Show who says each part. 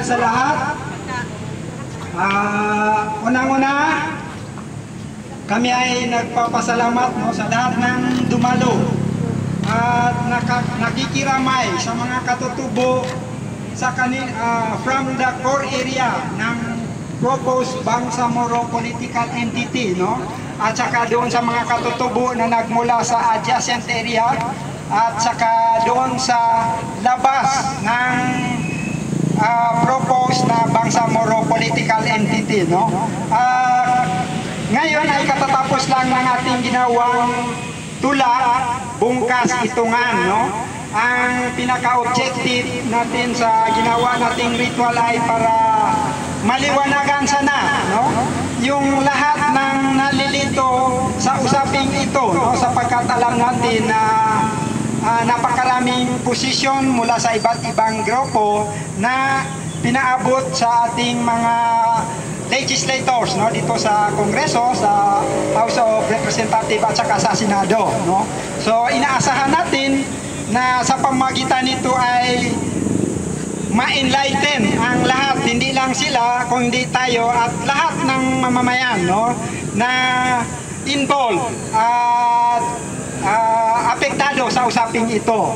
Speaker 1: sa lahat. Unang-una, kami ay nagpapasalamat sa lahat ng dumalo at nakikiramay sa mga katutubo sa from the core area ng proposed Bangsamoro political entity, at saka doon sa mga katutubo na nagmula sa adjacent area at saka doon sa labas ng proposed na Bangsamoro political entity, ngayon ay katatapos lang ng ating ginawang tula, bungkas itungan, Ang pinaka-objective natin sa ginawa nating ritual ay para maliwanagan sana, yung lahat ng nalilito sa usaping ito, sapagkat alam natin na napakaraming posisyon mula sa iba't ibang grupo na pinaabot sa ating mga legislators, dito sa Kongreso, sa House of Representatives at saka sa Senado, So inaasahan natin na sa pamagitan nito ay ma-enlighten ang lahat, hindi lang sila kundi tayo at lahat ng mamamayan, na involved at apektado sa usaping ito.